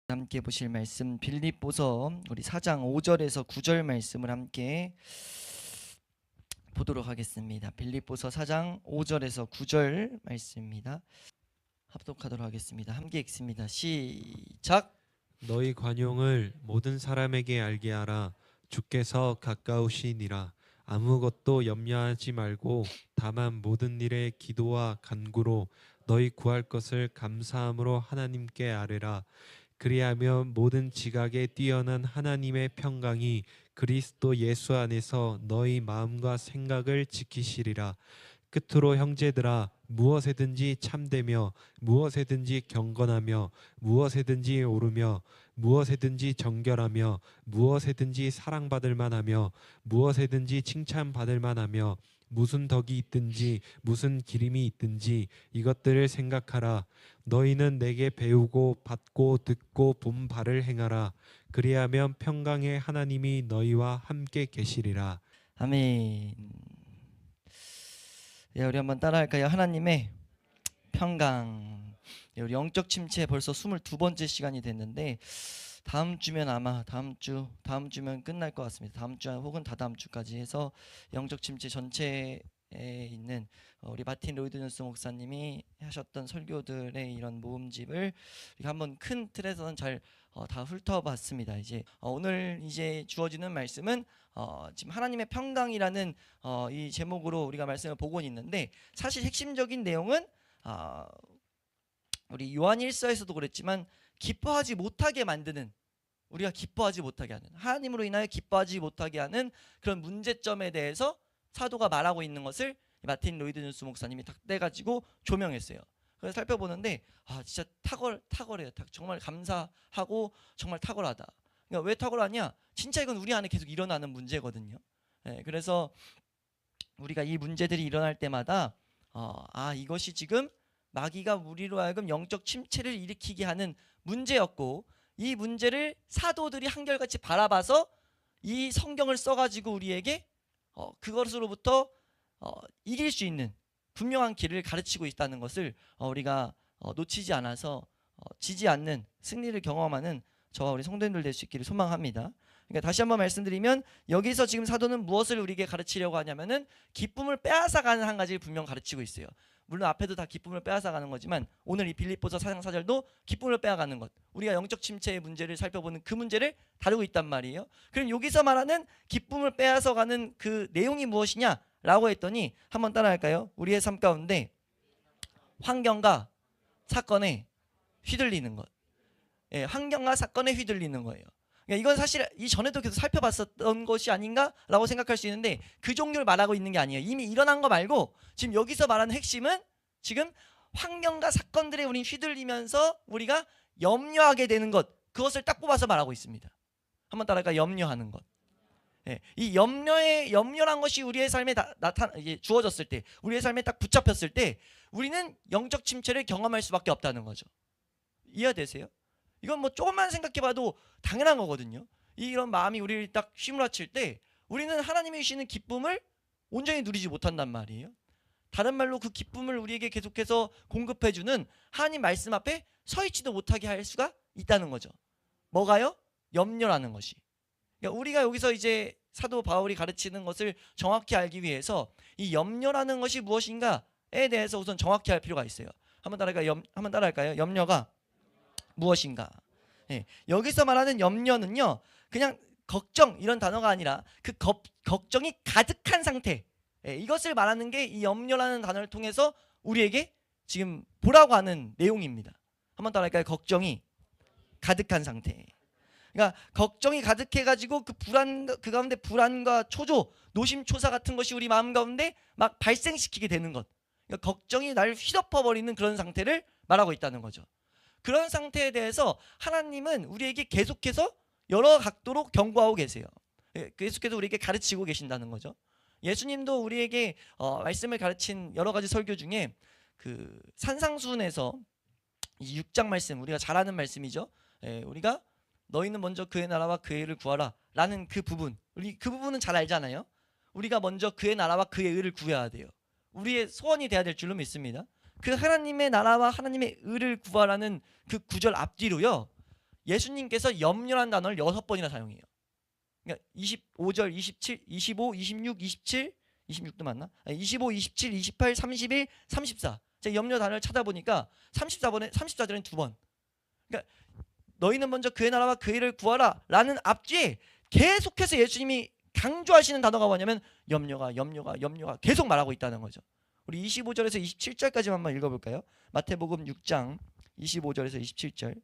함께 보실 말씀 빌립보서 우리 4장 5절에서 9절 말씀을 함께 보도록 하겠습니다. 빌립보서 4장 5절에서 9절 말씀입니다. 합독하도록 하겠습니다. 함께 읽습니다. 시작. 너희 관용을 모든 사람에게 알게 하라. 주께서 가까우시니라. 아무것도 염려하지 말고 다만 모든 일에 기도와 간구로 너희 구할 것을 감사함으로 하나님께 아뢰라. 그리하면 모든 지각에 뛰어난 하나님의 평강이 그리스도 예수 안에서 너희 마음과 생각을 지키시리라. 끝으로 형제들아, 무엇에든지 참되며 무엇에든지 경건하며 무엇에든지 오르며 무엇에든지 정결하며 무엇에든지 사랑받을 만하며 무엇에든지 칭찬받을 만하며 무슨 덕이 있든지 무슨 기림이 있든지 이것들을 생각하라. 너희는 내게 배우고 받고 듣고 본 바를 행하라. 그리하면 평강의 하나님이 너희와 함께 계시리라. 아멘. 우리 한번 따라할까요? 하나님의 평강. 우리 영적 침체 벌써 22번째 시간이 됐는데 다음 주면 아마 다음 주면 끝날 것 같습니다. 다음 주 혹은 다다음 주까지 해서 영적 침체 전체에 있는 우리 마틴 로이드 존스 목사님이 하셨던 설교들의 이런 모음집을 우리가 한번 큰 틀에서는 잘 다 훑어봤습니다. 이제 오늘 이제 주어지는 말씀은 지금 하나님의 평강이라는 이 제목으로 우리가 말씀을 보고 있는데, 사실 핵심적인 내용은 우리 요한일서에서도 그랬지만 기뻐하지 못하게 만드는, 우리가 기뻐하지 못하게 하는, 하나님으로 인하여 기뻐하지 못하게 하는 그런 문제점에 대해서 사도가 말하고 있는 것을 마틴 로이드 존스 목사님이 딱 떼가지고 조명했어요. 그래서 살펴보는데 진짜 탁월해요. 정말 감사하고 정말 탁월하다. 그러니까 왜 탁월하냐? 진짜 이건 우리 안에 계속 일어나는 문제거든요. 그래서 우리가 이 문제들이 일어날 때마다 이것이 지금 마귀가 우리로 하여금 영적 침체를 일으키게 하는 문제였고, 이 문제를 사도들이 한결같이 바라봐서 이 성경을 써가지고 우리에게 그것으로부터 이길 수 있는 분명한 길을 가르치고 있다는 것을 우리가 놓치지 않아서 지지 않는 승리를 경험하는 저와 우리 성도님들 될 수 있기를 소망합니다. 그러니까 다시 한번 말씀드리면, 여기서 지금 사도는 무엇을 우리에게 가르치려고 하냐면은 기쁨을 빼앗아가는 한 가지를 분명 가르치고 있어요. 물론 앞에도 다 기쁨을 빼앗아가는 거지만 오늘 이 빌립보서 4장 4절도 기쁨을 빼앗아가는 것, 우리가 영적 침체의 문제를 살펴보는 그 문제를 다루고 있단 말이에요. 그럼 여기서 말하는 기쁨을 빼앗아가는 그 내용이 무엇이냐 라고 했더니, 한번 따라할까요? 우리의 삶 가운데 환경과 사건에 휘둘리는 것. 환경과 사건에 휘둘리는 거예요. 그러니까 이건 사실 이전에도 계속 살펴봤었던 것이 아닌가라고 생각할 수 있는데, 그 종류를 말하고 있는 게 아니에요. 이미 일어난 거 말고 지금 여기서 말하는 핵심은 지금 환경과 사건들에 우린 휘둘리면서 우리가 염려하게 되는 것, 그것을 딱 뽑아서 말하고 있습니다. 한번 따라할까요? 염려하는 것. 이 염려란 것이 우리의 삶에 주어졌을 때, 우리의 삶에 딱 붙잡혔을 때 우리는 영적 침체를 경험할 수밖에 없다는 거죠. 이해되세요? 이건 뭐 조금만 생각해봐도 당연한 거거든요. 이런 마음이 우리를 딱 휘몰아칠 때 우리는 하나님이 주시는 기쁨을 온전히 누리지 못한단 말이에요. 다른 말로 그 기쁨을 우리에게 계속해서 공급해주는 하나님 말씀 앞에 서 있지도 못하게 할 수가 있다는 거죠. 뭐가요? 염려라는 것이. 그러니까 우리가 여기서 이제 사도 바울이 가르치는 것을 정확히 알기 위해서 이 염려라는 것이 무엇인가에 대해서 우선 정확히 할 필요가 있어요. 한번 따라할까요? 염려가 무엇인가? 여기서 말하는 염려는요, 그냥 걱정 이런 단어가 아니라 그 걱정이 가득한 상태, 이것을 말하는 게 이 염려라는 단어를 통해서 우리에게 지금 보라고 하는 내용입니다. 한번 따라할까요? 걱정이 가득한 상태. 그러니까 걱정이 가득해가지고 그 가운데 불안과 초조, 노심초사 같은 것이 우리 마음 가운데 막 발생시키게 되는 것. 그러니까 걱정이 날 휘덮어버리는 그런 상태를 말하고 있다는 거죠. 그런 상태에 대해서 하나님은 우리에게 계속해서 여러 각도로 경고하고 계세요. 계속해서 우리에게 가르치고 계신다는 거죠. 예수님도 우리에게 말씀을 가르친 여러 가지 설교 중에 그 산상수훈에서 이 6장 말씀, 우리가 잘 아는 말씀이죠. 우리가 너희는 먼저 그의 나라와 그의 의를 구하라 라는 그 부분, 우리 그 부분은 잘 알잖아요. 우리가 먼저 그의 나라와 그의 의를 구해야 돼요. 우리의 소원이 돼야 될 줄로 믿습니다. 그 하나님의 나라와 하나님의 의를 구하라는 그 구절 앞뒤로요, 예수님께서 염려란 단어를 6번이나 사용해요. 그러니까 25절, 27, 25, 26, 27, 26도 맞나? 25, 27, 28, 31, 34. 제가 염려 단어를 찾아보니까 34절에는 2번. 그러니까 너희는 먼저 그의 나라와 그의 일을 구하라 라는 앞뒤에 계속해서 예수님이 강조하시는 단어가 뭐냐면 염려가 계속 말하고 있다는 거죠. 우리 25절에서 27절까지만 한번 읽어볼까요? 마태복음 6장 25절에서 27절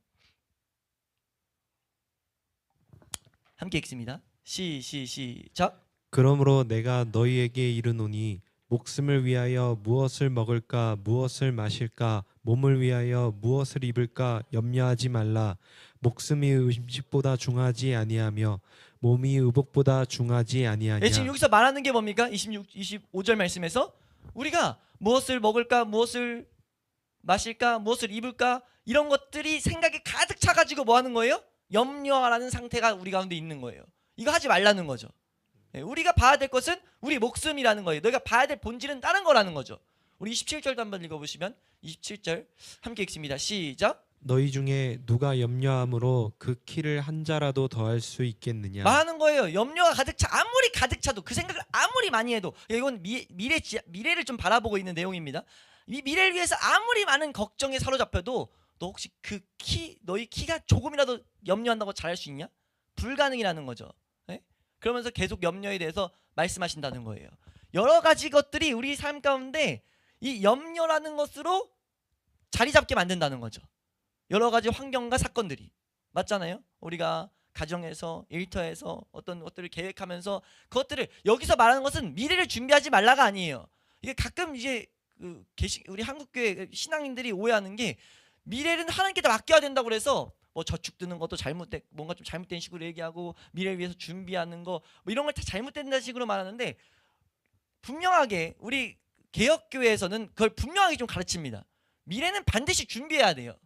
함께 읽습니다. 시작. 그러므로 내가 너희에게 이르노니 목숨을 위하여 무엇을 먹을까 무엇을 마실까 몸을 위하여 무엇을 입을까 염려하지 말라. 목숨이 음식보다 중하지 아니하며 몸이 의복보다 중하지 아니하냐. 지금 여기서 말하는 게 뭡니까? 25절 말씀에서 우리가 무엇을 먹을까 무엇을 마실까 무엇을 입을까 이런 것들이 생각에 가득 차가지고 뭐 하는 거예요? 염려하라는 상태가 우리 가운데 있는 거예요. 이거 하지 말라는 거죠. 우리가 봐야 될 것은 우리 목숨이라는 거예요. 너희가 봐야 될 본질은 다른 거라는 거죠. 우리 27절도 한번 읽어보시면 27절 함께 읽습니다. 시작. 너희 중에 누가 염려함으로 그 키를 한 자라도 더할 수 있겠느냐. 말하는 거예요. 염려가 가득 차 아무리 가득 차도 그 생각을 아무리 많이 해도 이건 미래를 좀 바라보고 있는 내용입니다. 이 미래를 위해서 아무리 많은 걱정에 사로잡혀도 너 혹시 너희 키가 조금이라도 염려한다고 잘할 수 있냐? 불가능이라는 거죠. 그러면서 계속 염려에 대해서 말씀하신다는 거예요. 여러 가지 것들이 우리 삶 가운데 이 염려라는 것으로 자리 잡게 만든다는 거죠. 여러 가지 환경과 사건들이 맞잖아요. 우리가 가정에서 일터에서 어떤 것들을 계획하면서 그것들을 여기서 말하는 것은 미래를 준비하지 말라가 아니에요. 이게 가끔 이제 우리 한국교회 신앙인들이 오해하는 게 미래는 하나님께 다 맡겨야 된다고 그래서 뭐 저축 드는 것도 뭔가 좀 잘못된 식으로 얘기하고 미래를 위해서 준비하는 거 뭐 이런 걸 다 잘못된 식으로 말하는데 분명하게 우리 개혁교회에서는 그걸 분명하게 좀 가르칩니다. 미래는 반드시 준비해야 돼요.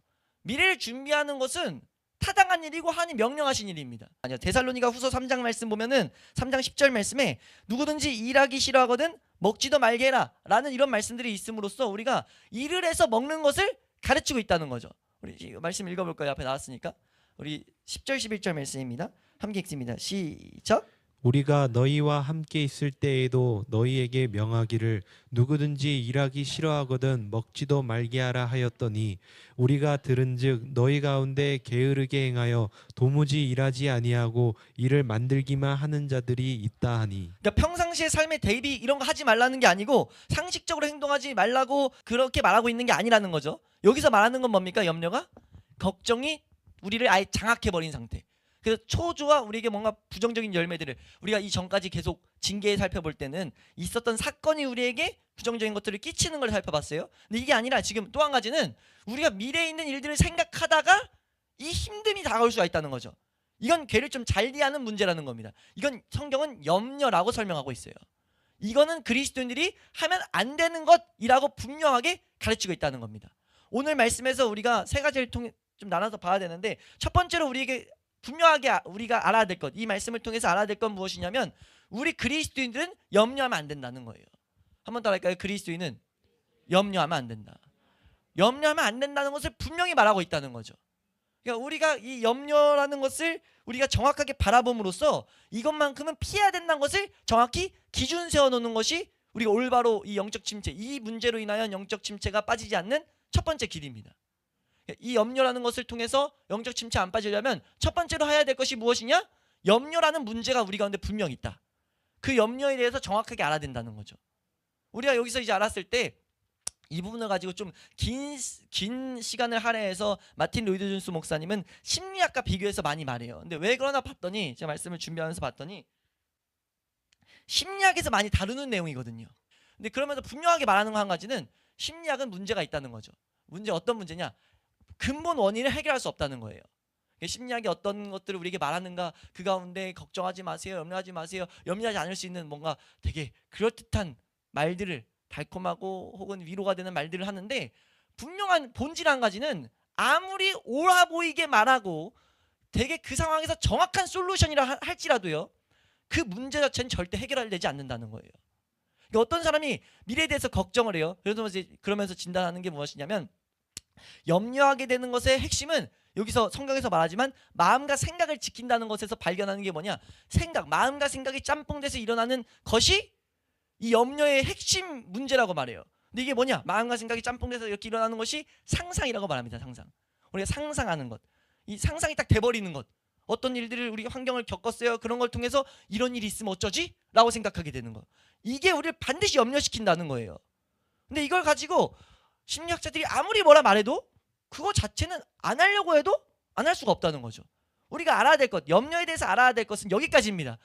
미래를 준비하는 것은 타당한 일이고 하나님 명령하신 일입니다. 아니요. 데살로니가 후서 3장 말씀 보면은 3장 10절 말씀에 누구든지 일하기 싫어하거든 먹지도 말게 해라 라는 이런 말씀들이 있음으로써 우리가 일을 해서 먹는 것을 가르치고 있다는 거죠. 우리 말씀 읽어볼까요? 앞에 나왔으니까 우리 10절 11절 말씀입니다. 함께 읽습니다. 시작. 우리가 너희와 함께 있을 때에도 너희에게 명하기를 누구든지 일하기 싫어하거든 먹지도 말게 하라 하였더니 우리가 들은즉 너희 가운데 게으르게 행하여 도무지 일하지 아니하고 일을 만들기만 하는 자들이 있다 하니. 그러니까 평상시의 삶의 대비 이런 거 하지 말라는 게 아니고 상식적으로 행동하지 말라고 그렇게 말하고 있는 게 아니라는 거죠. 여기서 말하는 건 뭡니까? 염려가 걱정이 우리를 아예 장악해버린 상태. 그래서 초조와 우리에게 뭔가 부정적인 열매들을 우리가 이 전까지 계속 징계에 살펴볼 때는 있었던 사건이 우리에게 부정적인 것들을 끼치는 걸 살펴봤어요. 근데 이게 아니라 지금 또 한 가지는 우리가 미래에 있는 일들을 생각하다가 이 힘듦이 다가올 수가 있다는 거죠. 이건 괴를 좀 잘 이해하는 문제라는 겁니다. 이건 성경은 염려라고 설명하고 있어요. 이거는 그리스도인들이 하면 안 되는 것이라고 분명하게 가르치고 있다는 겁니다. 오늘 말씀에서 우리가 세 가지를 통해 좀 나눠서 봐야 되는데 첫 번째로 우리에게 분명하게 우리가 알아야 될 것, 이 말씀을 통해서 알아야 될 건 무엇이냐면 우리 그리스도인들은 염려하면 안 된다는 거예요. 한번 더 할까요? 그리스도인은 염려하면 안 된다. 염려하면 안 된다는 것을 분명히 말하고 있다는 거죠. 그러니까 우리가 이 염려라는 것을 우리가 정확하게 바라봄으로써 이것만큼은 피해야 된다는 것을 정확히 기준 세워놓는 것이 우리가 올바로 이 영적 침체, 이 문제로 인하여 영적 침체가 빠지지 않는 첫 번째 길입니다. 이 염려라는 것을 통해서 영적 침체 안 빠지려면 첫 번째로 해야 될 것이 무엇이냐? 염려라는 문제가 우리 가운데 분명히 있다. 그 염려에 대해서 정확하게 알아야 된다는 거죠. 우리가 여기서 이제 알았을 때 이 부분을 가지고 좀 긴 시간을 할애해서 마틴 로이드 존스 목사님은 심리학과 비교해서 많이 말해요. 근데 왜 그러나 봤더니 제가 말씀을 준비하면서 봤더니 심리학에서 많이 다루는 내용이거든요. 근데 그러면서 분명하게 말하는 거 한 가지는 심리학은 문제가 있다는 거죠. 어떤 문제냐? 근본 원인을 해결할 수 없다는 거예요. 심리학이 어떤 것들을 우리에게 말하는가, 그 가운데 걱정하지 마세요, 염려하지 마세요, 염려하지 않을 수 있는 뭔가 되게 그럴듯한 말들을, 달콤하고 혹은 위로가 되는 말들을 하는데 분명한 본질 한 가지는 아무리 옳아 보이게 말하고 되게 그 상황에서 정확한 솔루션이라 할지라도요, 그 문제 자체는 절대 해결되지 않는다는 거예요. 그러니까 어떤 사람이 미래에 대해서 걱정을 해요. 그러면서 진단하는 게 무엇이냐면 염려하게 되는 것의 핵심은 여기서 성경에서 말하지만 마음과 생각을 지킨다는 것에서 발견하는 게 뭐냐? 생각, 마음과 생각이 짬뽕돼서 일어나는 것이 이 염려의 핵심 문제라고 말해요. 근데 이게 뭐냐? 마음과 생각이 짬뽕돼서 이렇게 일어나는 것이 상상이라고 말합니다. 상상. 우리가 상상하는 것. 이 상상이 딱 돼버리는 것. 어떤 일들을 우리 환경을 겪었어요. 그런 걸 통해서 이런 일이 있으면 어쩌지? 라고 생각하게 되는 거. 이게 우리를 반드시 염려시킨다는 거예요. 근데 이걸 가지고 심리학자들이 아무리 뭐라 말해도 그거 자체는 안 하려고 해도 안 할 수가 없다는 거죠. 우리가 알아야 될 것, 염려에 대해서 알아야 될 것은 여기까지입니다.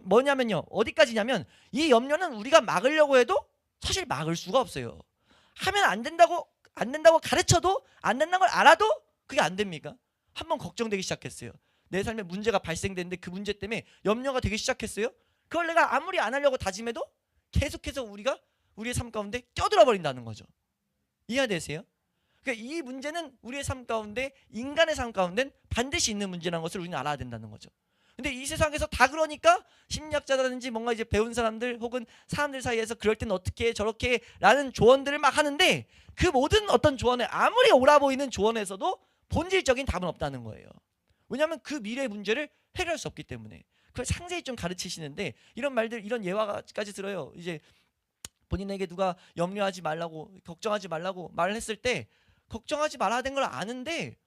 뭐냐면요. 어디까지냐면 이 염려는 우리가 막으려고 해도 사실 막을 수가 없어요. 하면 안 된다고 가르쳐도 안 된다는 걸 알아도 그게 안 됩니까? 한번 걱정되기 시작했어요. 내 삶에 문제가 발생되는데 그 문제 때문에 염려가 되기 시작했어요. 그걸 내가 아무리 안 하려고 다짐해도 계속해서 우리가 우리의 삶 가운데 껴들어 버린다는 거죠. 이해되세요? 그러니까 이 문제는 우리의 삶 가운데, 인간의 삶 가운데는 반드시 있는 문제라는 것을 우리는 알아야 된다는 거죠. 근데 이 세상에서 다 그러니까 심리학자라든지 뭔가 이제 배운 사람들 혹은 사람들 사이에서 그럴 땐 어떻게 저렇게 라는 조언들을 막 하는데 그 모든 어떤 조언에 아무리 옳아 보이는 조언에서도 본질적인 답은 없다는 거예요. 왜냐하면 그 미래의 문제를 해결할 수 없기 때문에. 그걸 상세히 좀 가르치시는데 이런 말들, 이런 예화까지 들어요. 이제 본인에게 누가 염려하지 말라고, 걱정하지 말라고 말을 했을 때 걱정하지 말아야 된 걸 아는데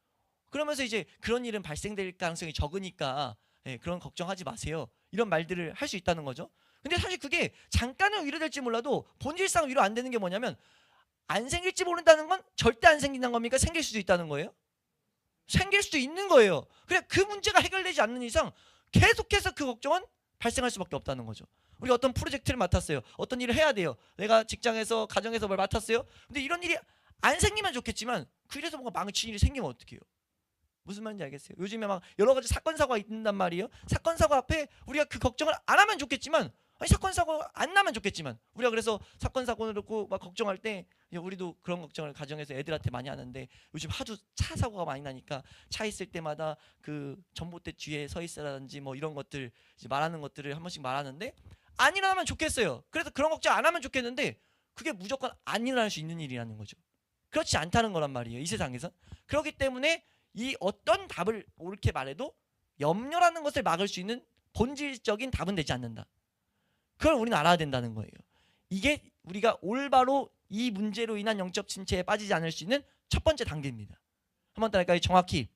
그러면서 이제 그런 일은 발생될 가능성이 적으니까 그런 걱정하지 마세요. 이런 말들을 할 수 있다는 거죠. 근데 사실 그게 잠깐은 위로될지 몰라도 본질상 위로 안 되는 게 뭐냐면 안 생길지 모른다는 건 절대 안 생긴다는 겁니까? 생길 수도 있다는 거예요? 생길 수도 있는 거예요. 그래 그 문제가 해결되지 않는 이상 계속해서 그 걱정은 발생할 수밖에 없다는 거죠. 우리가 어떤 프로젝트를 맡았어요. 어떤 일을 해야 돼요. 내가 직장에서 가정에서 뭘 맡았어요. 근데 이런 일이 안 생기면 좋겠지만 그 일에서 뭔가 망친 일이 생기면 어떡해요? 무슨 말인지 알겠어요? 요즘에 막 여러 가지 사건 사고가 있단 말이에요. 사건 사고 앞에 우리가 그 걱정을 안 하면 좋겠지만, 아니 사건 사고 안 나면 좋겠지만, 우리가 그래서 사건 사고를 놓고 막 걱정할 때 우리도 그런 걱정을 가정에서 애들한테 많이 하는데 요즘 하도 차 사고가 많이 나니까 차 있을 때마다 그 전봇대 뒤에 서 있으라든지 뭐 이런 것들 이제 말하는 것들을 한 번씩 말하는데 안 일어나면 좋겠어요. 그래서 그런 걱정 안 하면 좋겠는데 그게 무조건 안 일어날 수 있는 일이라는 거죠. 그렇지 않다는 거란 말이에요. 이 세상에서. 그렇기 때문에 이 어떤 답을 옳게 말해도 염려라는 것을 막을 수 있는 본질적인 답은 되지 않는다. 그걸 우리는 알아야 된다는 거예요. 이게 우리가 올바로 이 문제로 인한 영적 침체에 빠지지 않을 수 있는 첫 번째 단계입니다. 한번 따라할까요? 정확히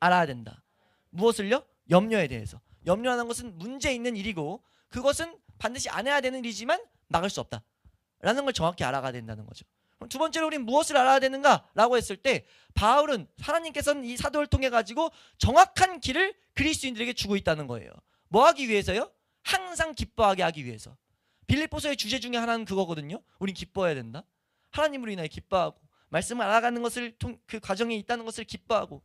알아야 된다. 무엇을요? 염려에 대해서. 염려하는 것은 문제 있는 일이고 그것은 반드시 안 해야 되는 일이지만 막을 수 없다 라는 걸 정확히 알아가야 된다는 거죠. 그럼 두 번째로 우리는 무엇을 알아야 되는가 라고 했을 때 바울은 하나님께서는 이 사도를 통해 가지고 정확한 길을 그리스도인들에게 주고 있다는 거예요. 뭐 하기 위해서요? 항상 기뻐하게 하기 위해서. 빌립보서의 주제 중에 하나는 그거거든요. 우린 기뻐해야 된다. 하나님으로 인하여 기뻐하고 말씀을 알아가는 것을 그 과정에 있다는 것을 기뻐하고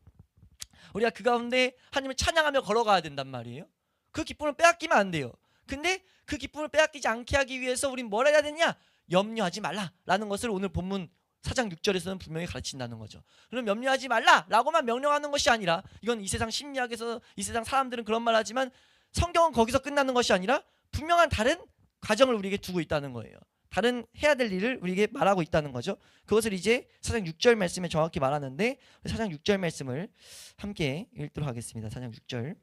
우리가 그 가운데 하나님을 찬양하며 걸어가야 된단 말이에요. 그 기쁨을 빼앗기면 안 돼요. 근데 그 기쁨을 빼앗기지 않게 하기 위해서 우린 뭘 해야 되냐? 염려하지 말라라는 것을 오늘 본문 4장 6절에서는 분명히 가르친다는 거죠. 그럼 염려하지 말라라고만 명령하는 것이 아니라 이건 이 세상 심리학에서 이 세상 사람들은 그런 말 하지만 성경은 거기서 끝나는 것이 아니라 분명한 다른 과정을 우리에게 두고 있다는 거예요. 다른 해야 될 일을 우리에게 말하고 있다는 거죠. 그것을 이제 4장 6절 말씀에 정확히 말하는데 4장 6절 말씀을 함께 읽도록 하겠습니다. 4장 6절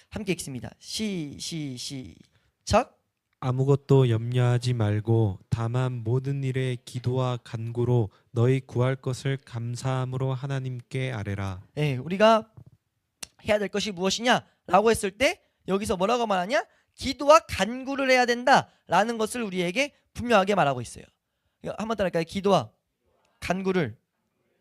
함께 읽습니다. 시작. 아무것도 염려하지 말고 다만 모든 일에 기도와 간구로 너희 구할 것을 감사함으로 하나님께 아뢰라. 네, 우리가 해야 될 것이 무엇이냐라고 했을 때 여기서 뭐라고 말하냐? 기도와 간구를 해야 된다라는 것을 우리에게 분명하게 말하고 있어요. 한번 따라할까요? 기도와 간구를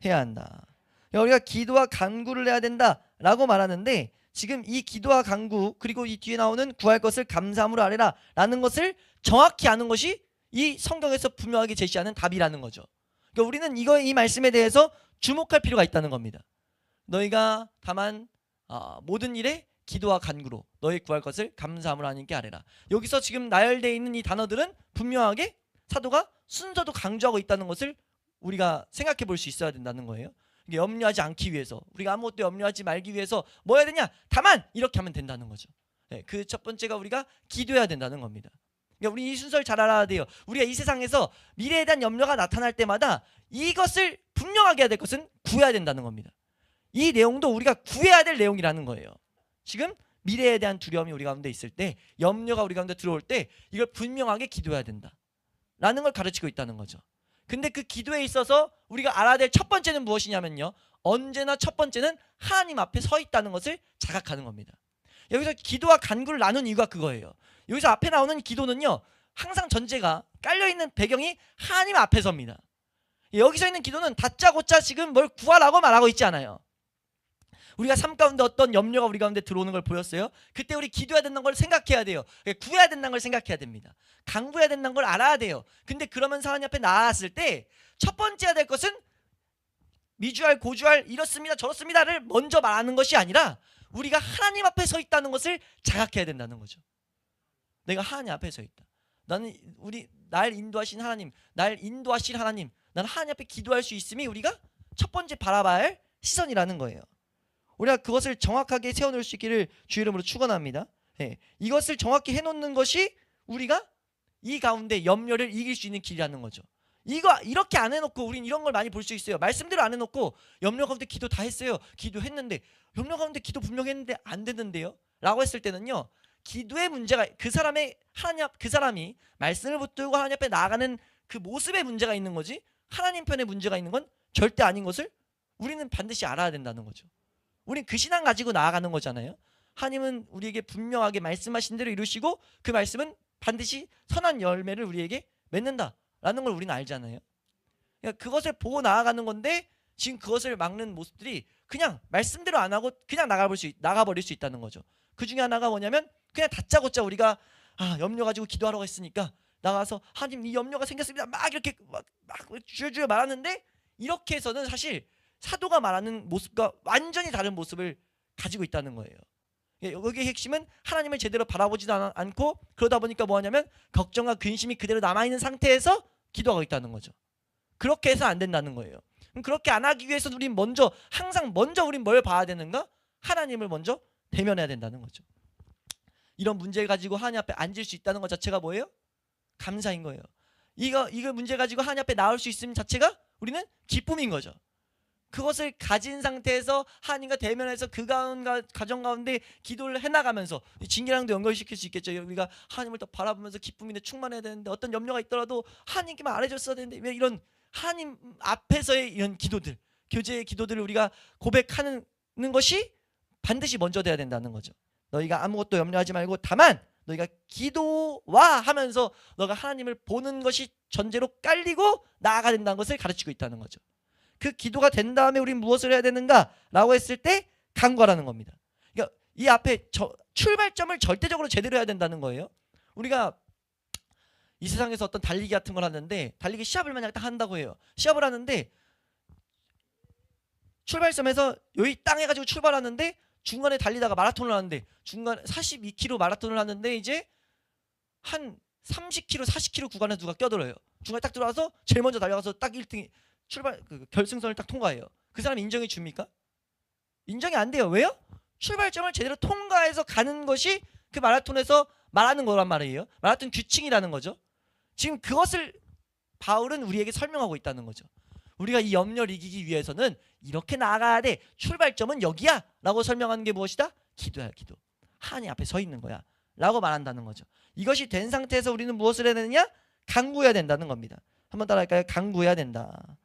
해야 한다. 우리가 기도와 간구를 해야 된다라고 말하는데 지금 이 기도와 간구 그리고 이 뒤에 나오는 구할 것을 감사함으로 아뢰라 라는 것을 정확히 아는 것이 이 성경에서 분명하게 제시하는 답이라는 거죠. 그러니까 우리는 이 말씀에 대해서 주목할 필요가 있다는 겁니다. 너희가 다만 모든 일에 기도와 간구로 너희 구할 것을 감사함으로 하나님께 아뢰라. 여기서 지금 나열되어 있는 이 단어들은 분명하게 사도가 순서도 강조하고 있다는 것을 우리가 생각해 볼 수 있어야 된다는 거예요. 염려하지 않기 위해서 우리가 아무것도 염려하지 말기 위해서 뭐 해야 되냐? 다만 이렇게 하면 된다는 거죠. 네, 그 첫 번째가 우리가 기도해야 된다는 겁니다. 그러니까 우리 이 순서를 잘 알아야 돼요. 우리가 이 세상에서 미래에 대한 염려가 나타날 때마다 이것을 분명하게 해야 될 것은 구해야 된다는 겁니다. 이 내용도 우리가 구해야 될 내용이라는 거예요. 지금 미래에 대한 두려움이 우리 가운데 있을 때, 염려가 우리 가운데 들어올 때 이걸 분명하게 기도해야 된다라는 걸 가르치고 있다는 거죠. 근데 그 기도에 있어서 우리가 알아야 될 첫 번째는 무엇이냐면요, 언제나 첫 번째는 하나님 앞에 서 있다는 것을 자각하는 겁니다. 여기서 기도와 간구를 나눈 이유가 그거예요. 여기서 앞에 나오는 기도는요, 항상 전제가 깔려있는 배경이 하나님 앞에 섭니다. 여기서 있는 기도는 다짜고짜 지금 뭘 구하라고 말하고 있지 않아요. 우리가 삶 가운데 어떤 염려가 우리 가운데 들어오는 걸 보였어요. 그때 우리 기도해야 된다는 걸 생각해야 돼요. 구해야 된다는 걸 생각해야 됩니다. 간구해야 된다는 걸 알아야 돼요. 근데 그러면서 하나님 앞에 나았을 때 첫 번째 해야 될 것은 미주알 고주알 이렇습니다 저렇습니다를 먼저 말하는 것이 아니라 우리가 하나님 앞에 서 있다는 것을 자각해야 된다는 거죠. 내가 하나님 앞에 서 있다. 나는 날 인도하신 하나님, 날 인도하실 하나님, 나는 하나님 앞에 기도할 수 있음이 우리가 첫 번째 바라봐야 할 시선이라는 거예요. 우리가 그것을 정확하게 세워놓을 수 있기를 주 이름으로 축원합니다. 이것을 정확히 해놓는 것이 우리가 이 가운데 염려를 이길 수 있는 길이라는 거죠. 이거 이렇게 안 해놓고 우린 이런 걸 많이 볼 수 있어요. 말씀대로 안 해놓고 염려 가운데 기도 다 했어요. 기도했는데 염려 가운데 기도 분명히 했는데 안 되는데요? 라고 했을 때는요, 기도의 문제가 그 사람이 말씀을 붙들고 하나님 앞에 나아가는 그 모습에 문제가 있는 거지, 하나님 편에 문제가 있는 건 절대 아닌 것을 우리는 반드시 알아야 된다는 거죠. 우린 그 신앙 가지고 나아가는 거잖아요. 하나님은 우리에게 분명하게 말씀하신 대로 이루시고 그 말씀은 반드시 선한 열매를 우리에게 맺는다라는 걸 우리는 알잖아요. 그러니까 그것을 보고 나아가는 건데 지금 그것을 막는 모습들이 그냥 말씀대로 안 하고 그냥 나가버릴 수 있다는 거죠. 그 중에 하나가 뭐냐면 그냥 다짜고짜 우리가 염려 가지고 기도하라고 했으니까 나가서 하나님 이 염려가 생겼습니다 막 이렇게 막 주저주저 말하는데, 이렇게 해서는 사실 사도가 말하는 모습과 완전히 다른 모습을 가지고 있다는 거예요. 여기의 핵심은 하나님을 제대로 바라보지도 않고 그러다 보니까 뭐하냐면 걱정과 근심이 그대로 남아있는 상태에서 기도하고 있다는 거죠. 그렇게 해서 안 된다는 거예요. 그렇게 안 하기 위해서 우린 항상 먼저 우린 뭘 봐야 되는가? 하나님을 먼저 대면해야 된다는 거죠. 이런 문제를 가지고 하나님 앞에 앉을 수 있다는 것 자체가 뭐예요? 감사인 거예요. 이거 문제 가지고 하나님 앞에 나올 수 있음 자체가 우리는 기쁨인 거죠. 그것을 가진 상태에서 하나님과 대면해서 그 가정 가운데 기도를 해나가면서 진기랑도 연결시킬 수 있겠죠. 우리가 하나님을 더 바라보면서 기쁨인데 충만해야 되는데 어떤 염려가 있더라도 하나님께만 알아줬어야 되는데 왜 이런 하나님 앞에서의 이런 기도들, 교제의 기도들을 우리가 고백하는 것이 반드시 먼저 돼야 된다는 거죠. 너희가 아무것도 염려하지 말고 다만 너희가 기도와 하면서 너가 하나님을 보는 것이 전제로 깔리고 나아가야 된다는 것을 가르치고 있다는 거죠. 그 기도가 된 다음에 우리는 무엇을 해야 되는가라고 했을 때 간구하라는 겁니다. 그러니까 이 앞에 출발점을 절대적으로 제대로 해야 된다는 거예요. 우리가 이 세상에서 어떤 달리기 같은 걸 하는데 달리기 시합을 만약 딱 한다고 해요. 시합을 하는데 출발점에서 여기 땅 해가지고 출발하는데 중간에 달리다가 마라톤을 하는데 중간에 42km 마라톤을 하는데 이제 한 30km, 40km 구간에 누가 껴들어요. 중간에 딱 들어와서 제일 먼저 달려가서 딱 1등 결승선을 딱 통과해요. 그 사람 인정해 줍니까? 인정이 안 돼요. 왜요? 출발점을 제대로 통과해서 가는 것이 그 마라톤에서 말하는 거란 말이에요. 마라톤 규칙이라는 거죠. 지금 그것을 바울은 우리에게 설명하고 있다는 거죠. 우리가 이 염려를 이기기 위해서는 이렇게 나아가야 돼. 출발점은 여기야 라고 설명하는 게 무엇이다? 기도야. 기도. 하나님 앞에 서 있는 거야 라고 말한다는 거죠. 이것이 된 상태에서 우리는 무엇을 해야 되느냐? 간구해야 된다는 겁니다. 한번 따라할까요? 간구해야 된다.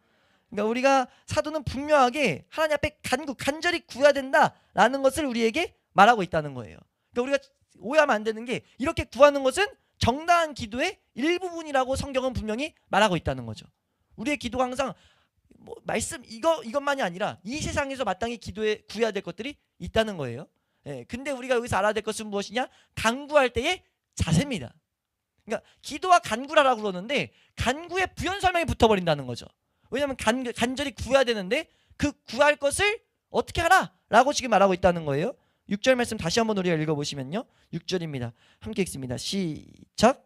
그러니까 우리가 사도는 분명하게 하나님 앞에 간절히 구해야 된다라는 것을 우리에게 말하고 있다는 거예요. 그러니까 우리가 오해하면 안 되는 게 이렇게 구하는 것은 정당한 기도의 일부분이라고 성경은 분명히 말하고 있다는 거죠. 우리의 기도가 항상 말씀 이것만이 아니라 이 세상에서 마땅히 구해야 될 것들이 있다는 거예요. 근데 우리가 여기서 알아야 될 것은 무엇이냐? 간구할 때의 자세입니다. 그러니까 기도와 간구라고 그러는데 간구에 부연 설명이 붙어버린다는 거죠. 왜냐하면 간절히 구해야 되는데 그 구할 것을 어떻게 하라? 라고 지금 말하고 있다는 거예요. 6절 말씀 다시 한번 우리가 읽어보시면요. 6절입니다. 함께 읽습니다. 시작.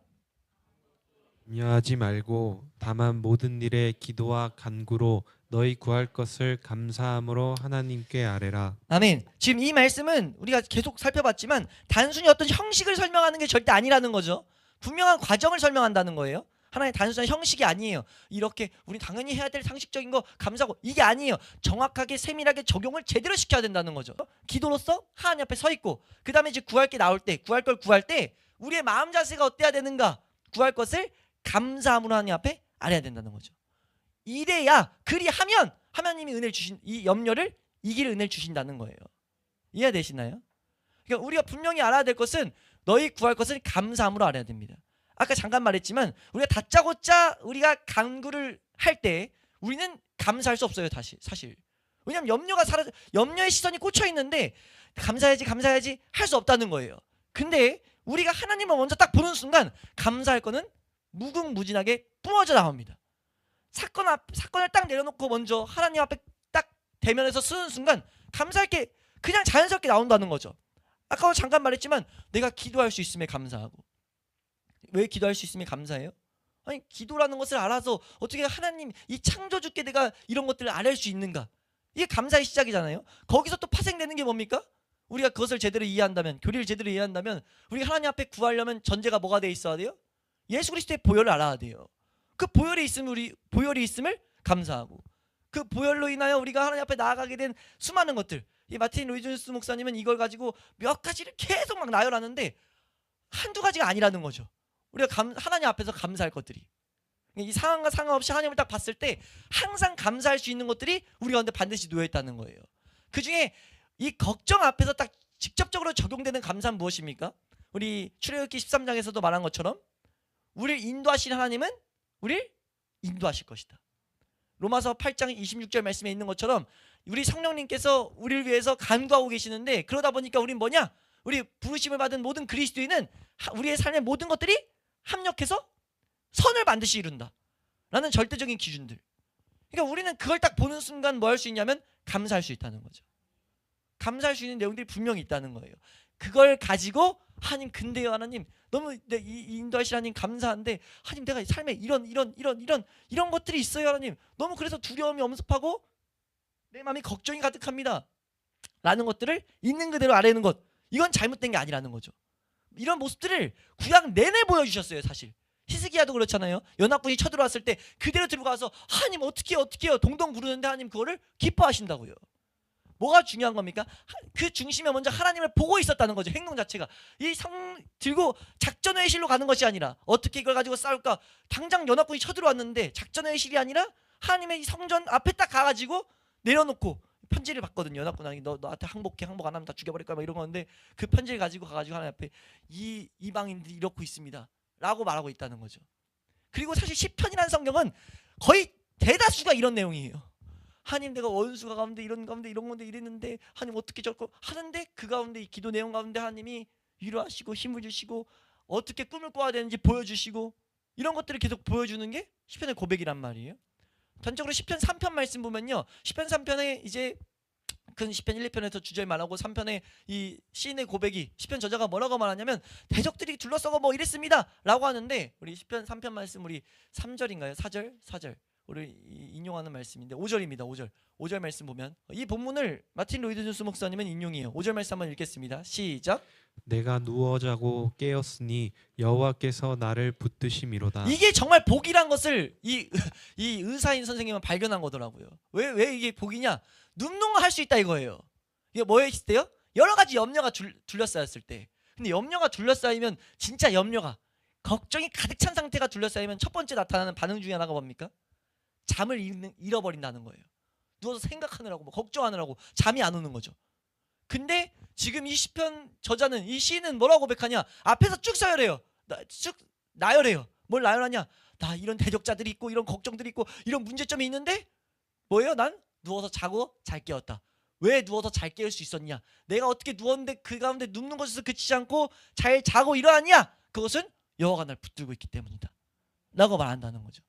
염려하지 말고 다만 모든 일에 기도와 간구로 너희 구할 것을 감사함으로 하나님께 아뢰라. 아멘. 지금 이 말씀은 우리가 계속 살펴봤지만 단순히 어떤 형식을 설명하는 게 절대 아니라는 거죠. 분명한 과정을 설명한다는 거예요. 하나의 단순한 형식이 아니에요. 이렇게 우리 당연히 해야 될 상식적인 거 감사하고 이게 아니에요. 정확하게 세밀하게 적용을 제대로 시켜야 된다는 거죠. 기도로서 하나님 앞에 서 있고 그 다음에 이제 구할 게 나올 때 구할 걸 구할 때 우리의 마음 자세가 어때야 되는가? 구할 것을 감사함으로 하나님 앞에 아뢰야 된다는 거죠. 이래야 그리하면 하나님이 은혜를 주신 이 염려를 이길 은혜를 주신다는 거예요. 이해되시나요? 그러니까 우리가 분명히 알아야 될 것은 너희 구할 것을 감사함으로 알아야 됩니다. 아까 잠깐 말했지만 우리가 다짜고짜 우리가 간구를 할 때 우리는 감사할 수 없어요. 사실 왜냐하면 염려의 시선이 꽂혀 있는데 감사해야지 할 수 없다는 거예요. 근데 우리가 하나님을 먼저 딱 보는 순간 감사할 거는 무궁무진하게 뿜어져 나옵니다. 사건을 딱 내려놓고 먼저 하나님 앞에 딱 대면해서 쓰는 순간 감사할 게 그냥 자연스럽게 나온다는 거죠. 아까 잠깐 말했지만 내가 기도할 수 있음에 감사하고. 왜 기도할 수 있음에 감사해요? 아니 기도라는 것을 알아서 어떻게 하나님 이 창조주께 내가 이런 것들을 아뢰 수 있는가? 이게 감사의 시작이잖아요. 거기서 또 파생되는 게 뭡니까? 우리가 그것을 제대로 이해한다면, 교리를 제대로 이해한다면 우리가 하나님 앞에 구하려면 전제가 뭐가 돼 있어야 돼요? 예수 그리스도의 보혈을 알아야 돼요. 그 보혈이 있음을 감사하고 그 보혈로 인하여 우리가 하나님 앞에 나아가게 된 수많은 것들. 이 마틴 로이존스 목사님은 이걸 가지고 몇 가지를 계속 막 나열하는데 한두 가지가 아니라는 거죠. 우리가 하나님 앞에서 감사할 것들이 이 상황과 상관없이 하나님을 딱 봤을 때 항상 감사할 수 있는 것들이 우리 가운데 반드시 놓여 있다는 거예요. 그 중에 이 걱정 앞에서 딱 직접적으로 적용되는 감사는 무엇입니까? 우리 출애굽기 13장에서도 말한 것처럼 우리를 인도하신 하나님은 우리를 인도하실 것이다. 로마서 8장 26절 말씀에 있는 것처럼 우리 성령님께서 우리를 위해서 간구하고 계시는데 그러다 보니까 우린 뭐냐? 우리 부르심을 받은 모든 그리스도인은 우리의 삶의 모든 것들이 합력해서 선을 반드시 이룬다 라는 절대적인 기준들. 그러니까 우리는 그걸 딱 보는 순간 뭐 할 수 있냐면 감사할 수 있다는 거죠. 감사할 수 있는 내용들이 분명히 있다는 거예요. 그걸 가지고 하나님 근데요 하나님 너무 이 인도하실 하나님 감사한데 하나님 내가 삶에 이런 것들이 있어요 하나님 너무 그래서 두려움이 엄습하고 내 마음이 걱정이 가득합니다 라는 것들을 있는 그대로 아뢰는 것 이건 잘못된 게 아니라는 거죠. 이런 모습들을 구약 내내 보여주셨어요. 사실 히스기야도 그렇잖아요. 연합군이 쳐들어왔을 때 그대로 들어가서 하나님 어떻게 해요 동동 부르는데 하나님 그거를 기뻐하신다고요. 뭐가 중요한 겁니까? 그 중심에 먼저 하나님을 보고 있었다는 거죠. 행동 자체가 이 성 들고 작전 회의실로 가는 것이 아니라 어떻게 이걸 가지고 싸울까 당장 연합군이 쳐들어왔는데 작전 회의실이 아니라 하나님의 이 성전 앞에 딱 가가지고 내려놓고 편지를 받거든요. 연합군이 너한테 항복 안 하면 다 죽여버릴 거야 막 이런 건데 그 편지를 가지고 가가지고 하나님 앞에 이 이방인들이 이렇고 있습니다 라고 말하고 있다는 거죠. 그리고 사실 시편이라는 성경은 거의 대다수가 이런 내용이에요. 하나님 내가 원수가 가운데 이런 건데 이랬는데 하나님 어떻게 저렇게 하는데 그 가운데 이 기도 내용 가운데 하나님이 위로하시고 힘을 주시고 어떻게 꿈을 꿔야 되는지 보여주시고 이런 것들을 계속 보여주는 게 시편의 고백이란 말이에요. 전적으로 시편 3편 말씀 보면요. 시편 3편에 이제 큰 시편 1, 2편에서 주절 말하고 3편에 이 시인의 고백이 시편 저자가 뭐라고 말하냐면 대적들이 둘러싸고 뭐 이랬습니다 라고 하는데 우리 시편 3편 말씀 우리 3절인가요? 4절 우리 인용하는 말씀인데 5절입니다. 5절 말씀 보면 이 본문을 마틴 로이드 존스 목사님은 인용해요. 5절 말씀 한번 읽겠습니다. 시작. 내가 누워 자고 깨었으니 여호와께서 나를 붙드심이로다. 이게 정말 복이란 것을 이 의사인 선생님은 발견한 거더라고요. 왜 이게 복이냐? 눕는 거 할 수 있다 이거예요. 이게 뭐에 있을 때요? 여러 가지 염려가 둘러싸였을 때. 근데 염려가 둘러싸이면 진짜 염려가 걱정이 가득 찬 상태가 둘러싸이면 첫 번째 나타나는 반응 중에 하나가 뭡니까? 잠을 잃어버린다는 거예요. 누워서 생각하느라고 뭐 걱정하느라고 잠이 안 오는 거죠. 근데 지금 이 시편 저자는 이 시인은 뭐라고 고백하냐? 앞에서 쭉 서열해요. 쭉 나열해요. 뭘 나열하냐? 나 이런 대적자들이 있고 이런 걱정들이 있고 이런 문제점이 있는데 뭐예요? 난 누워서 자고 잘 깨었다. 왜 누워서 잘 깨울 수 있었냐? 내가 어떻게 누웠는데 그 가운데 눕는 것에서 그치지 않고 잘 자고 일어났냐? 그것은 여호와가 날 붙들고 있기 때문이다 라고 말한다는 거죠.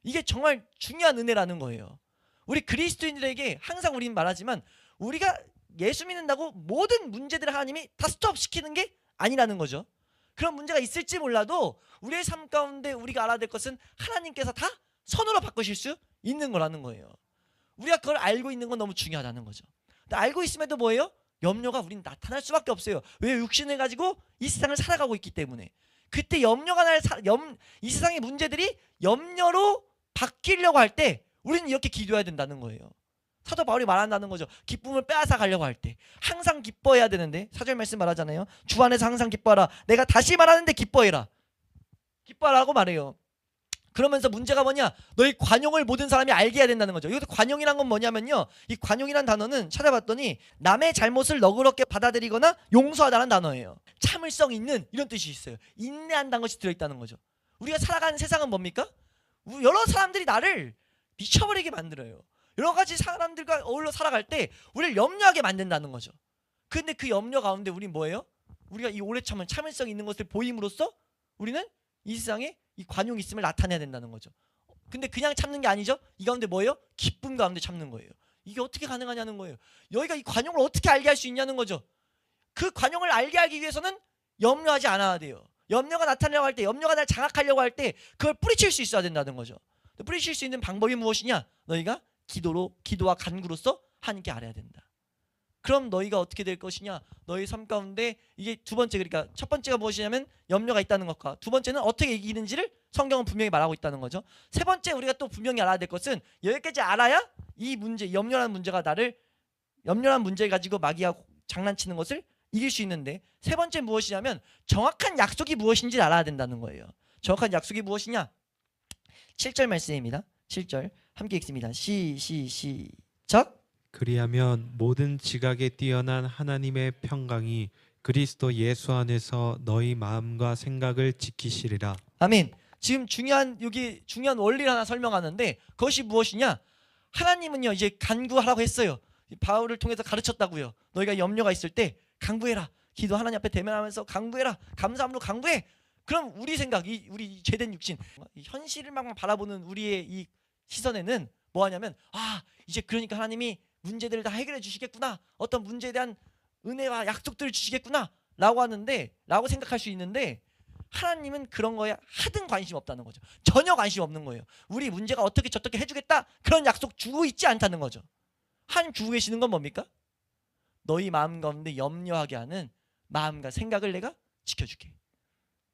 이게 정말 중요한 은혜라는 거예요. 우리 그리스도인들에게 항상 우리는 말하지만 우리가 예수 믿는다고 모든 문제들을 하나님이 다 스톱시키는 게 아니라는 거죠. 그런 문제가 있을지 몰라도 우리의 삶 가운데 우리가 알아야 될 것은 하나님께서 다 선으로 바꾸실 수 있는 거라는 거예요. 우리가 그걸 알고 있는 건 너무 중요하다는 거죠. 근데 알고 있음에도 뭐예요? 염려가 우린 나타날 수밖에 없어요. 왜? 육신을 가지고 이 세상을 살아가고 있기 때문에. 그때 염려가 이 세상의 문제들이 염려로 바뀌려고 할 때 우리는 이렇게 기도해야 된다는 거예요. 사도 바울이 말한다는 거죠. 기쁨을 빼앗아 가려고 할 때 항상 기뻐해야 되는데, 4절 말씀 말하잖아요. 주 안에서 항상 기뻐하라. 내가 다시 말하는데 기뻐해라. 기뻐하라고 말해요. 그러면서 문제가 뭐냐? 너희 관용을 모든 사람이 알게 해야 된다는 거죠. 여기서 관용이란 건 뭐냐면요, 이 관용이란 단어는 찾아봤더니 남의 잘못을 너그럽게 받아들이거나 용서하다는 단어예요. 참을성 있는, 이런 뜻이 있어요. 인내한다는 것이 들어있다는 거죠. 우리가 살아가는 세상은 뭡니까? 여러 사람들이 나를 미쳐버리게 만들어요. 여러 가지 사람들과 어울려 살아갈 때 우리를 염려하게 만든다는 거죠. 근데 그 염려 가운데 우리 뭐예요? 우리가 이 오래 참은 참을성 있는 것을 보임으로써 우리는 이 세상에 이 관용이 있음을 나타내야 된다는 거죠. 근데 그냥 참는 게 아니죠. 이 가운데 뭐예요? 기쁨 가운데 참는 거예요. 이게 어떻게 가능하냐는 거예요. 여기가 이 관용을 어떻게 알게 할 수 있냐는 거죠. 그 관용을 알게 하기 위해서는 염려하지 않아야 돼요. 염려가 나타나려고 할 때, 염려가 날 장악하려고 할 때 그걸 뿌리칠 수 있어야 된다는 거죠. 뿌리칠 수 있는 방법이 무엇이냐? 너희가 기도와 간구로서 하나님께 알아야 된다. 그럼 너희가 어떻게 될 것이냐? 너희 삶 가운데 이게 두 번째, 그러니까 첫 번째가 무엇이냐면 염려가 있다는 것과, 두 번째는 어떻게 이기는지를 성경은 분명히 말하고 있다는 거죠. 세 번째 우리가 또 분명히 알아야 될 것은, 여기까지 알아야 이 문제, 염려라는 문제가 염려라는 문제를 가지고 마귀가 장난치는 것을 이길 수 있는데, 세 번째 무엇이냐면 정확한 약속이 무엇인지 알아야 된다는 거예요. 정확한 약속이 무엇이냐? 7절 말씀입니다. 7절 함께 읽습니다. 시작. 그리하면 모든 지각에 뛰어난 하나님의 평강이 그리스도 예수 안에서 너희 마음과 생각을 지키시리라. 아멘. 지금 여기 중요한 원리를 하나 설명하는데, 그것이 무엇이냐? 하나님은요 이제 간구하라고 했어요. 바울을 통해서 가르쳤다고요. 너희가 염려가 있을 때 간구해라. 기도 하나님 앞에 대면하면서 간구해라. 감사함으로 간구해. 그럼 우리 생각, 우리 죄된 육신, 현실을만 바라보는 우리의 이 시선에는 뭐하냐면, 이제 그러니까 하나님이 문제들을 다 해결해 주시겠구나, 어떤 문제에 대한 은혜와 약속들을 주시겠구나 라고 생각할 수 있는데, 하나님은 그런 거에 하등 관심 없다는 거죠. 전혀 관심 없는 거예요. 우리 문제가 어떻게 저떻게 해주겠다 그런 약속 주고 있지 않다는 거죠. 하나님 주고 계시는 건 뭡니까? 너희 마음 가운데 염려하게 하는 마음과 생각을 내가 지켜줄게.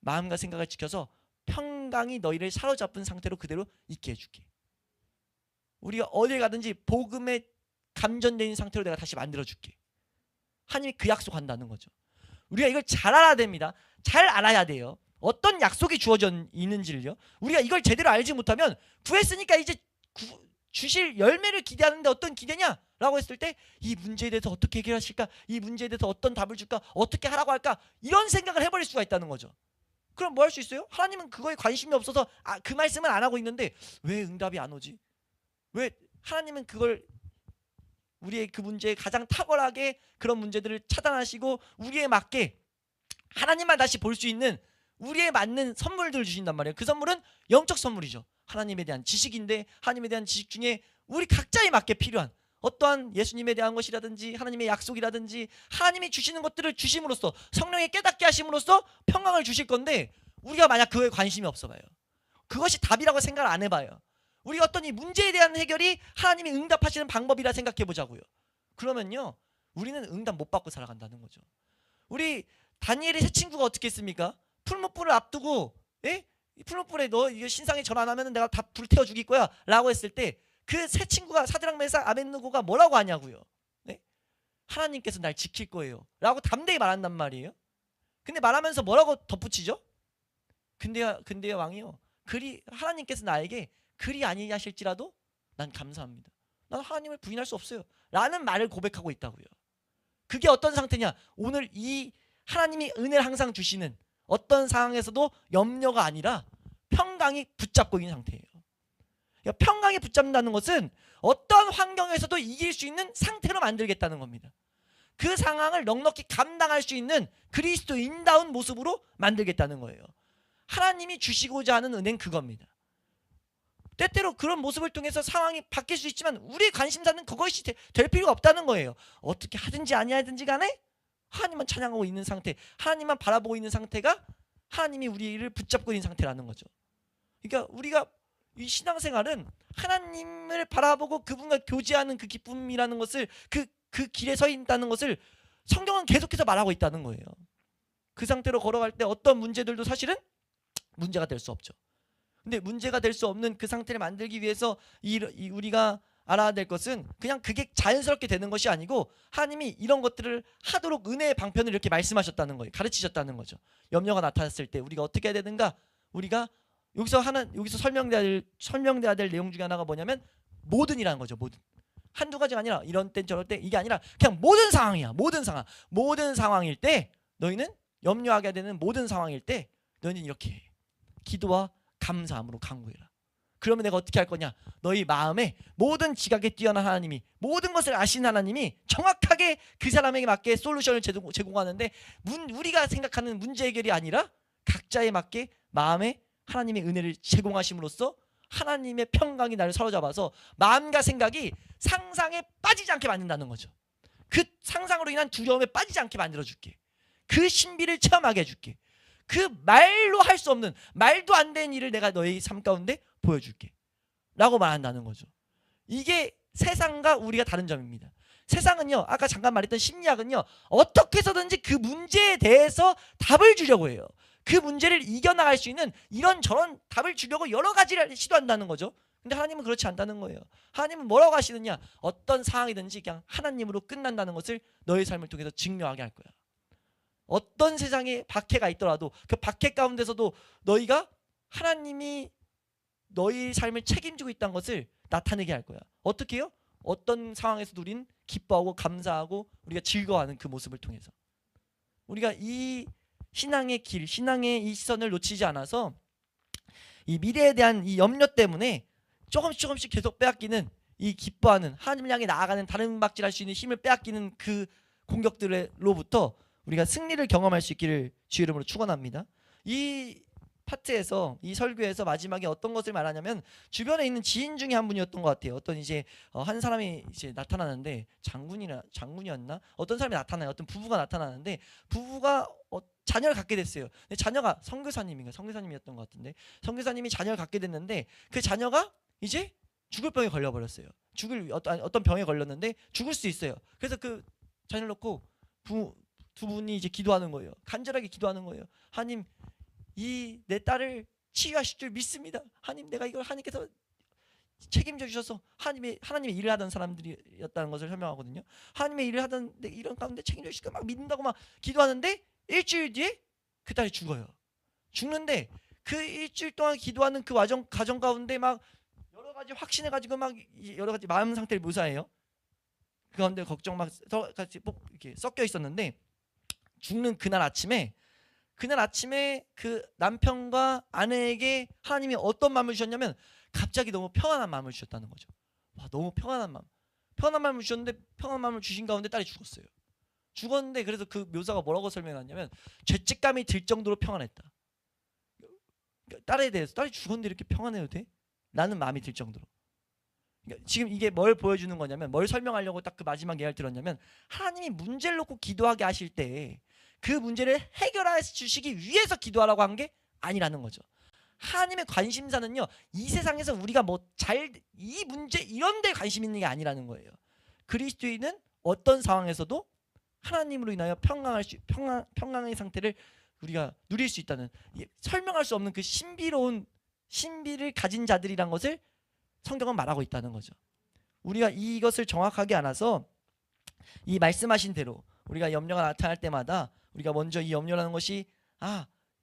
마음과 생각을 지켜서 평강이 너희를 사로잡은 상태로 그대로 있게 해줄게. 우리가 어딜 가든지 복음에 감전되어 있는 상태로 내가 다시 만들어줄게. 하나님이 그 약속한다는 거죠. 우리가 이걸 잘 알아야 됩니다. 잘 알아야 돼요. 어떤 약속이 주어져 있는지를요. 우리가 이걸 제대로 알지 못하면, 구했으니까 이제 주실 열매를 기대하는데 어떤 기대냐? 라고 했을 때 이 문제에 대해서 어떻게 해결하실까? 이 문제에 대해서 어떤 답을 줄까? 어떻게 하라고 할까? 이런 생각을 해버릴 수가 있다는 거죠. 그럼 뭐 할 수 있어요? 하나님은 그거에 관심이 없어서 그 말씀을 안 하고 있는데 왜 응답이 안 오지? 왜 하나님은 그걸 우리의 그 문제에 가장 탁월하게 그런 문제들을 차단하시고 우리에 맞게 하나님만 다시 볼 수 있는 우리에 맞는 선물들을 주신단 말이에요. 그 선물은 영적 선물이죠. 하나님에 대한 지식인데, 하나님에 대한 지식 중에 우리 각자에 맞게 필요한 어떠한 예수님에 대한 것이라든지 하나님의 약속이라든지 하나님이 주시는 것들을 주심으로써, 성령의 깨닫게 하심으로써 평강을 주실 건데, 우리가 만약 그거에 관심이 없어 봐요. 그것이 답이라고 생각을 안 해봐요. 우리가 어떤 이 문제에 대한 해결이 하나님이 응답하시는 방법이라 생각해 보자고요. 그러면요 우리는 응답 못 받고 살아간다는 거죠. 우리 다니엘의 새 친구가 어떻게 했습니까? 풀무불을 앞두고, 풀무불에 너 이거 신상에 절 안 하면 내가 다 불태워 죽일 거야 라고 했을 때, 그 새 친구가 사드락 메삭 아벳느고가 뭐라고 하냐고요. 하나님께서 날 지킬 거예요 라고 담대히 말한단 말이에요. 근데 말하면서 뭐라고 덧붙이죠? 근데요 왕이요, 하나님께서 나에게 그리 아니하실지라도 난 감사합니다. 난 하나님을 부인할 수 없어요 라는 말을 고백하고 있다고요. 그게 어떤 상태냐? 오늘 이 하나님이 은혜를 항상 주시는 어떤 상황에서도 염려가 아니라 평강이 붙잡고 있는 상태예요. 그러니까 평강이 붙잡는다는 것은 어떤 환경에서도 이길 수 있는 상태로 만들겠다는 겁니다. 그 상황을 넉넉히 감당할 수 있는 그리스도인다운 모습으로 만들겠다는 거예요. 하나님이 주시고자 하는 은혜는 그겁니다. 때때로 그런 모습을 통해서 상황이 바뀔 수 있지만 우리의 관심사는 그것이 될 필요가 없다는 거예요. 어떻게 하든지 아니하든지 간에 하나님만 찬양하고 있는 상태, 하나님만 바라보고 있는 상태가 하나님이 우리를 붙잡고 있는 상태라는 거죠. 그러니까 우리가 이 신앙생활은 하나님을 바라보고 그분과 교제하는 그 기쁨이라는 것을, 그 길에 서 있다는 것을 성경은 계속해서 말하고 있다는 거예요. 그 상태로 걸어갈 때 어떤 문제들도 사실은 문제가 될 수 없죠. 근데 문제가 될 수 없는 그 상태를 만들기 위해서 우리가 알아야 될 것은 그냥 그게 자연스럽게 되는 것이 아니고 하나님이 이런 것들을 하도록 은혜의 방편을 이렇게 말씀하셨다는 거예요. 가르치셨다는 거죠. 염려가 나타났을 때 우리가 어떻게 해야 되는가? 우리가 여기서 설명돼야 될 내용 중에 하나가 뭐냐면 모든이라는 거죠. 모든. 한두 가지가 아니라 이런 땐 저럴 때 이게 아니라 그냥 모든 상황이야. 모든 상황. 모든 상황일 때 너희는 염려하게 되는 모든 상황일 때 너희는 이렇게 해. 기도와 감사함으로 간구해라. 그러면 내가 어떻게 할 거냐? 너희 마음에 모든 지각에 뛰어난 하나님이 모든 것을 아신 하나님이 정확하게 그 사람에게 맞게 솔루션을 제공하는데 우리가 생각하는 문제 해결이 아니라 각자에 맞게 마음에 하나님의 은혜를 제공하심으로써 하나님의 평강이 나를 사로잡아서 마음과 생각이 상상에 빠지지 않게 만든다는 거죠. 그 상상으로 인한 두려움에 빠지지 않게 만들어줄게. 그 신비를 체험하게 해줄게. 그 말로 할 수 없는 말도 안 되는 일을 내가 너의 삶 가운데 보여줄게 라고 말한다는 거죠. 이게 세상과 우리가 다른 점입니다. 세상은요, 아까 잠깐 말했던 심리학은요, 어떻게 해서든지 그 문제에 대해서 답을 주려고 해요. 그 문제를 이겨나갈 수 있는 이런저런 답을 주려고 여러 가지를 시도한다는 거죠. 근데 하나님은 그렇지 않다는 거예요. 하나님은 뭐라고 하시느냐? 어떤 상황이든지 그냥 하나님으로 끝난다는 것을 너의 삶을 통해서 증명하게 할 거야. 어떤 세상에 박해가 있더라도 그 박해 가운데서도 너희가 하나님이 너희 삶을 책임지고 있다는 것을 나타내게 할 거야. 어떻게 해요? 어떤 상황에서도 우린 기뻐하고 감사하고 우리가 즐거워하는 그 모습을 통해서 우리가 이 신앙의 길, 신앙의 이 시선을 놓치지 않아서 이 미래에 대한 이 염려 때문에 조금씩 계속 빼앗기는 이 기뻐하는 하나님을 향해 나아가는 다른 박질할 수 있는 힘을 빼앗기는 그 공격들로부터 우리가 승리를 경험할 수 있기를 주의 이름으로 축원합니다. 이 파트에서 이 설교에서 마지막에 어떤 것을 말하냐면 주변에 있는 지인 중에 한 분이었던 것 같아요. 어떤 이제 한 사람이 이제 나타나는데 장군이었나? 어떤 사람이 나타나요. 어떤 부부가 나타나는데 부부가 자녀를 갖게 됐어요. 근데 자녀가 선교사님이었던 것 같은데 선교사님이 자녀를 갖게 됐는데 그 자녀가 이제 죽을 병에 걸려버렸어요. 어떤 병에 걸렸는데 죽을 수 있어요. 그래서 그 자녀를 놓고 두 분이 이제 기도하는 거예요. 간절하게 기도하는 거예요. 하나님, 이 내 딸을 치유하실 줄 믿습니다. 하나님, 내가 이걸 하나님께서 책임져 주셔서 하나님의 일을 하던 사람들이었다는 것을 설명하거든요. 하나님의 일을 하던 이런 가운데 책임져 주실까 막 믿는다고 막 기도하는데 일주일 뒤에 그 딸이 죽어요. 죽는데 그 일주일 동안 기도하는 그 가정 가운데 막 여러 가지 확신해가지고 막 여러 가지 마음 상태를 묘사해요. 그 가운데 걱정 막 같이 이렇게 섞여 있었는데 죽는 그날 아침에 그 남편과 아내에게 하나님이 어떤 마음을 주셨냐면 갑자기 너무 평안한 마음을 주셨다는 거죠. 와, 너무 평안한 마음을 주셨는데 평안한 마음을 주신 가운데 딸이 죽었어요. 죽었는데 그래서 그 묘사가 뭐라고 설명하냐면 죄책감이 들 정도로 평안했다. 딸에 대해서 딸이 죽었는데 이렇게 평안해도 돼? 라는 마음이 들 정도로. 그러니까 지금 이게 뭘 보여주는 거냐면 뭘 설명하려고 딱 그 마지막 예를 들었냐면 하나님이 문제를 놓고 기도하게 하실 때 그 문제를 해결해 주시기 위해서 기도하라고 한 게 아니라는 거죠. 하나님의 관심사는요, 이 세상에서 우리가 이 문제 이런 데 관심 있는 게 아니라는 거예요. 그리스도인은 어떤 상황에서도 하나님으로 인하여 평강의 상태를 우리가 누릴 수 있다는, 설명할 수 없는 그 신비를 가진 자들이란 것을 성경은 말하고 있다는 거죠. 우리가 이것을 정확하게 알아서 이 말씀하신 대로 우리가 염려가 나타날 때마다 우리가 먼저 이 염려라는 것이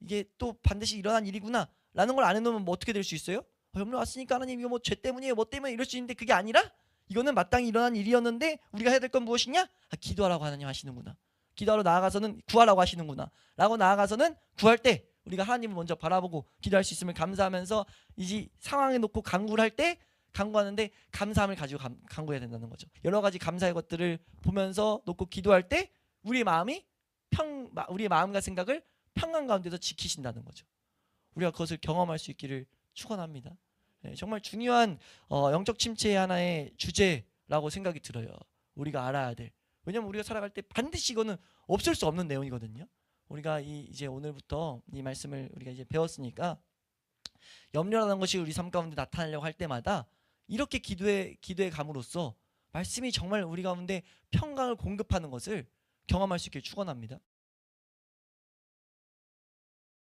이게 또 반드시 일어난 일이구나 라는 걸 안 해놓으면 뭐 어떻게 될 수 있어요? 염려 왔으니까 하나님 이거 뭐 죄 때문이에요 뭐 때문에 이럴 수 있는데 그게 아니라 이거는 마땅히 일어난 일이었는데 우리가 해야 될 건 무엇이냐? 기도하라고 하나님 하시는구나. 기도하러 나아가서는 구하라고 하시는구나 라고 나아가서는 구할 때 우리가 하나님을 먼저 바라보고 기도할 수 있음을 감사하면서 이 상황에 놓고 간구를 할 때 간구하는데 감사함을 가지고 간구해야 된다는 거죠. 여러 가지 감사의 것들을 보면서 놓고 기도할 때 우리의 마음과 생각을 평강 가운데서 지키신다는 거죠. 우리가 그것을 경험할 수 있기를 축원합니다. 정말 중요한 영적 침체의 하나의 주제라고 생각이 들어요. 우리가 알아야 될. 왜냐하면 우리가 살아갈 때 반드시 이거는 없을 수 없는 내용이거든요. 우리가 이제 오늘부터 이 말씀을 우리가 이제 배웠으니까 염려라는 것이 우리 삶 가운데 나타나려고 할 때마다 이렇게 기도에 감으로써 말씀이 정말 우리 가운데 평강을 공급하는 것을 경험할 수 있게 축원합니다.